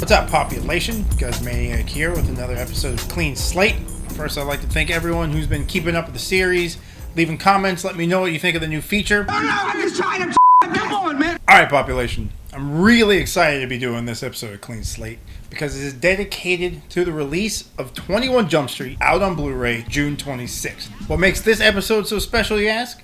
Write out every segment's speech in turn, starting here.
What's up, population? Maniac here with another episode of Clean Slate. First, I'd like to thank everyone who's been keeping up with the series, leaving comments, let me know what you think of the new feature. Oh no, I'm just trying to come on, man. Alright, population. I'm really excited to be doing this episode of Clean Slate because it is dedicated to the release of 21 Jump Street out on Blu-ray June 26th. What makes this episode so special, you ask?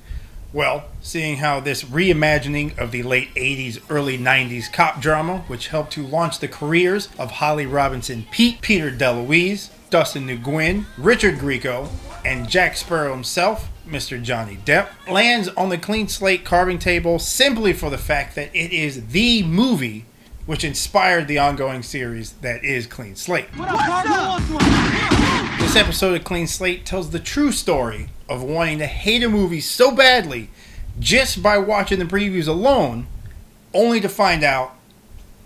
Well, seeing how this reimagining of the late 80s, early 90s cop drama, which helped to launch the careers of Holly Robinson Peete, Peter DeLuise, Dustin Nguyen, Richard Grieco, and Jack Sparrow himself, Mr. Johnny Depp, lands on the Clean Slate carving table simply for the fact that it is the movie which inspired the ongoing series that is Clean Slate. This episode of Clean Slate tells the true story of wanting to hate a movie so badly just by watching the previews alone, only to find out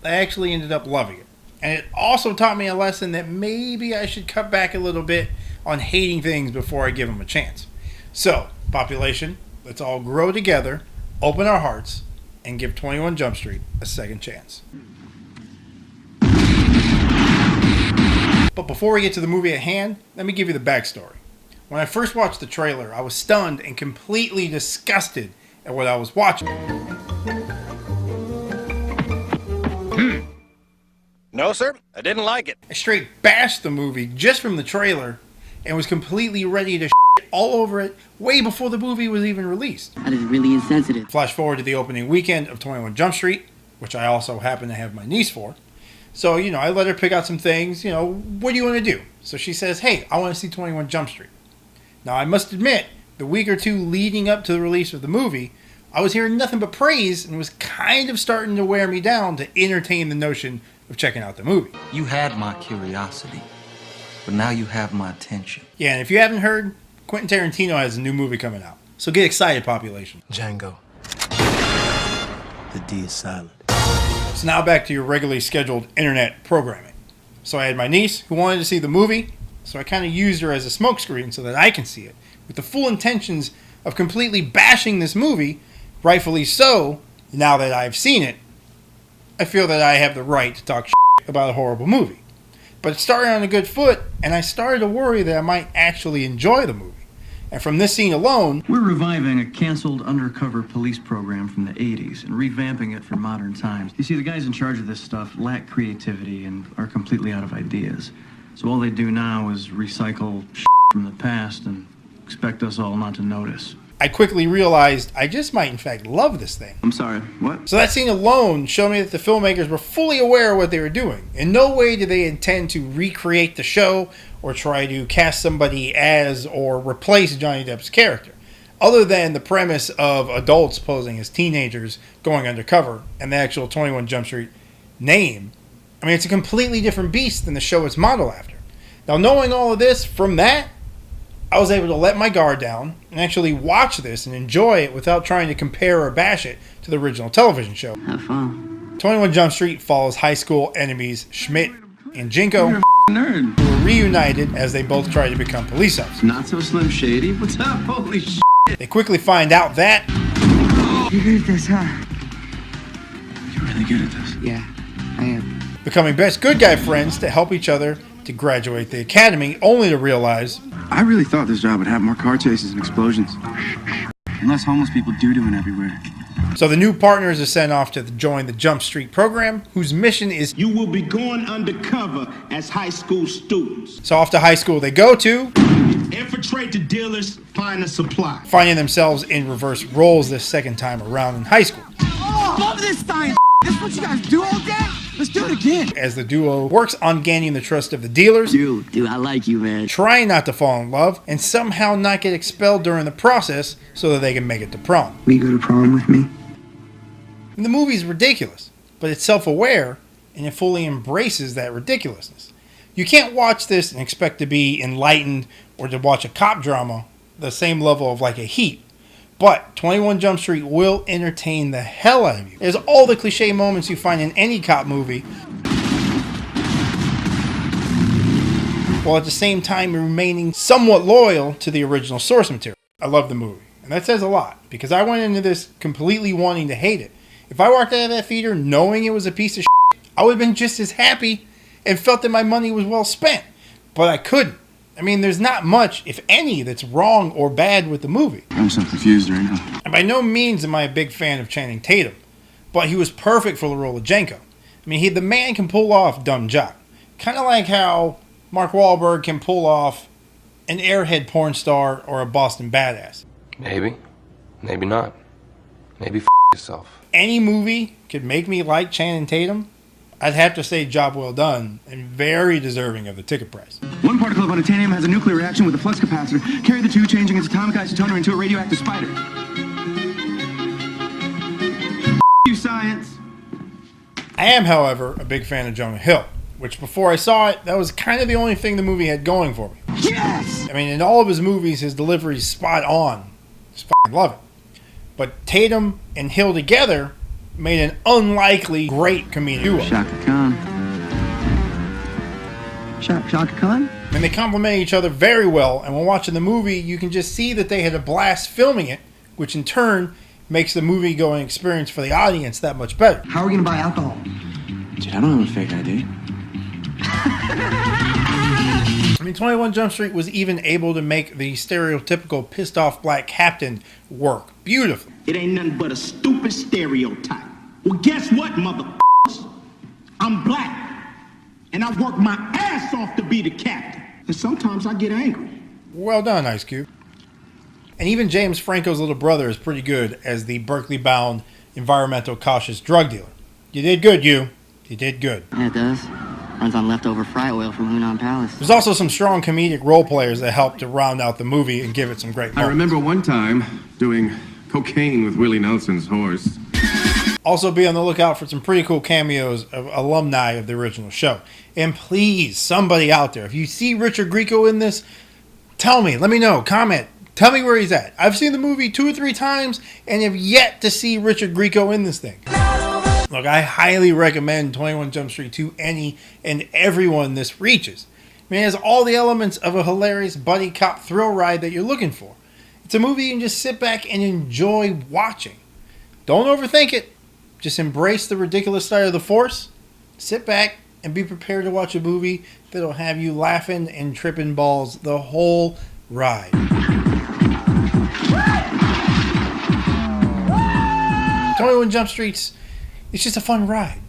I actually ended up loving it. And it also taught me a lesson that maybe I should cut back a little bit on hating things before I give them a chance. So, population, let's all grow together, open our hearts, and give 21 Jump Street a second chance. But before we get to the movie at hand, let me give you the backstory. When I first watched the trailer, I was stunned and completely disgusted at what I was watching. No, sir, I didn't like it. I straight bashed the movie just from the trailer and was completely ready to shit all over it way before the movie was even released. That is really insensitive. Flash forward to the opening weekend of 21 Jump Street, which I also happen to have my niece for. So, I let her pick out some things, what do you want to do? So she says, hey, I want to see 21 Jump Street. Now, I must admit, the week or two leading up to the release of the movie, I was hearing nothing but praise and was kind of starting to wear me down to entertain the notion of checking out the movie. You had my curiosity, but now you have my attention. Yeah, and if you haven't heard, Quentin Tarantino has a new movie coming out. So get excited, population. Django. The D is silent. So now back to your regularly scheduled internet programming. So I had my niece who wanted to see the movie, so I kind of used her as a smokescreen so that I can see it, with the full intentions of completely bashing this movie, rightfully so. Now that I've seen it, I feel that I have the right to talk shit about a horrible movie. But it started on a good foot, and I started to worry that I might actually enjoy the movie. And from this scene alone, we're reviving a canceled undercover police program from the 80s and revamping it for modern times. You see, the guys in charge of this stuff lack creativity and are completely out of ideas. So all they do now is recycle shit from the past and expect us all not to notice. I quickly realized I just might in fact love this thing. I'm sorry, what? So that scene alone showed me that the filmmakers were fully aware of what they were doing. In no way did they intend to recreate the show or try to cast somebody as or replace Johnny Depp's character, other than the premise of adults posing as teenagers going undercover and the actual 21 Jump Street name. I mean, it's a completely different beast than the show it's modeled after. Now, knowing all of this, from that, I was able to let my guard down and actually watch this and enjoy it without trying to compare or bash it to the original television show. Have fun. 21 Jump Street follows high school enemies Schmidt and Jinko, You're a nerd. who are reunited as they both try to become police officers. Not so Slim Shady. What's up? Holy shit. They quickly find out that You good at this, huh? You're really good at this. Yeah, I am. becoming best good guy friends to help each other to graduate the academy, only to realize I really thought this job would have more car chases and explosions. And less homeless people doing everywhere. so the new partners are sent off to join the Jump Street program, whose mission is You will be going undercover as high school students. so off to high school they go to, Infiltrate the dealers, find the supply. finding themselves in reverse roles this second time around in high school. Love this science. This is what you guys do all day? Let's do it again. As the duo works on gaining the trust of the dealers, Dude, I like you, man. trying not to fall in love, and somehow not get expelled during the process so that they can make it to prom. Will you go to prom with me? And the movie's ridiculous, but it's self-aware, and it fully embraces that ridiculousness. You can't watch this and expect to be enlightened or to watch a cop drama the same level of like a Heat. But 21 Jump Street will entertain the hell out of you. There's all the cliche moments you find in any cop movie, while at the same time remaining somewhat loyal to the original source material. I love the movie, and that says a lot, because I went into this completely wanting to hate it. If I walked out of that theater knowing it was a piece of shit, I would have been just as happy and felt that my money was well spent. But I couldn't. I mean, there's not much, if any, that's wrong or bad with the movie. I'm so confused right now. And by no means am I a big fan of Channing Tatum, but he was perfect for the role of Jenko. I mean, the man can pull off dumb jock. Kind of like how Mark Wahlberg can pull off an airhead porn star or a Boston badass. Maybe. Maybe not. Maybe yourself. Any movie could make me like Channing Tatum. I'd have to say job well done and very deserving of the ticket price. One particle of unobtainium has a nuclear reaction with a flux capacitor. Carry the two, changing its atomic isotoner into a radioactive spider. You, science. I am, however, a big fan of Jonah Hill, which before I saw it, that was kind of the only thing the movie had going for me. Yes! I mean, in all of his movies, his delivery is spot on. Just fucking love it. But Tatum and Hill together made an unlikely great comedic duo. Shaka Khan. Shaka Khan? And they complement each other very well, and when watching the movie, you can just see that they had a blast filming it, which in turn makes the movie-going experience for the audience that much better. How are we gonna buy alcohol? Dude, I don't have a fake ID. I mean, 21 Jump Street was even able to make the stereotypical pissed-off black captain work beautifully. It ain't nothing but a stupid stereotype. Well, guess what, motherfuckers? I'm black, and I work my ass off to be the captain. And sometimes I get angry. Well done, Ice Cube. And even James Franco's little brother is pretty good as the Berkeley-bound environmental cautious drug dealer. You did good, you. You did good. Yeah, it does. Runs on leftover fry oil from Hunan Palace. There's also some strong comedic role players that help to round out the movie and give it some great moments. I remember one time doing cocaine with Willie Nelson's horse. Also be on the lookout for some pretty cool cameos of alumni of the original show. And please, somebody out there, if you see Richard Grieco in this, tell me, let me know, comment, tell me where he's at. I've seen the movie 2 or 3 times and have yet to see Richard Grieco in this thing. Look, I highly recommend 21 Jump Street to any and everyone this reaches. I mean, it has all the elements of a hilarious buddy cop thrill ride that you're looking for. It's a movie you can just sit back and enjoy watching. Don't overthink it. Just embrace the ridiculous side of the force. Sit back and be prepared to watch a movie that'll have you laughing and tripping balls the whole ride. 21 Jump Street's, it's just a fun ride.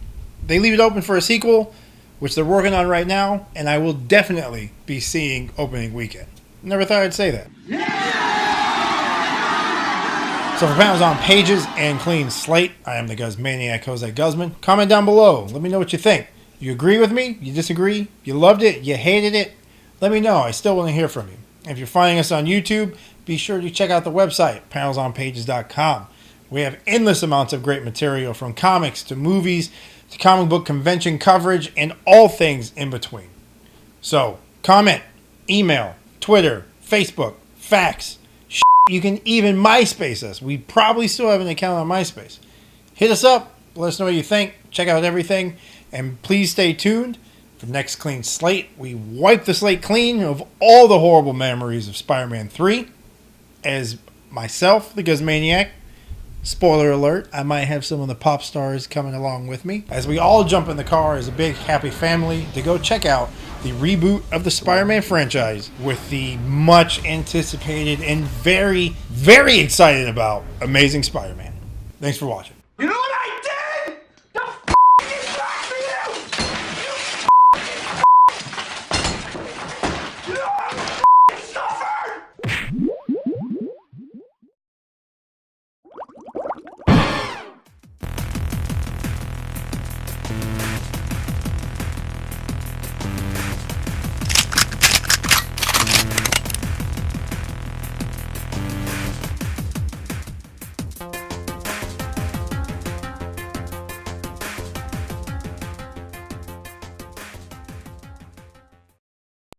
They leave it open for a sequel, which they're working on right now, and I will definitely be seeing opening weekend. Never thought I'd say that. So for Panels on Pages and Clean Slate, I am the Guzmaniac Jose Guzman. Comment down below. Let me know what you think. You agree with me? You disagree? You loved it? You hated it? Let me know. I still want to hear from you. If you're finding us on YouTube, be sure to check out the website, PanelsOnPages.com. We have endless amounts of great material, from comics to movies to comic book convention coverage and all things in between. So, comment, email, Twitter, Facebook, fax. You can even MySpace us. We probably still have an account on MySpace. Hit us up. Let us know what you think. Check out everything. And please stay tuned for the next Clean Slate. We wipe the slate clean of all the horrible memories of Spider-Man 3. As myself, the Guzmaniac. Spoiler alert, I might have some of the pop stars coming along with me, as we all jump in the car as a big happy family to go check out the reboot of the Spider-Man franchise with the much anticipated and very, very excited about Amazing Spider-Man. Thanks for watching.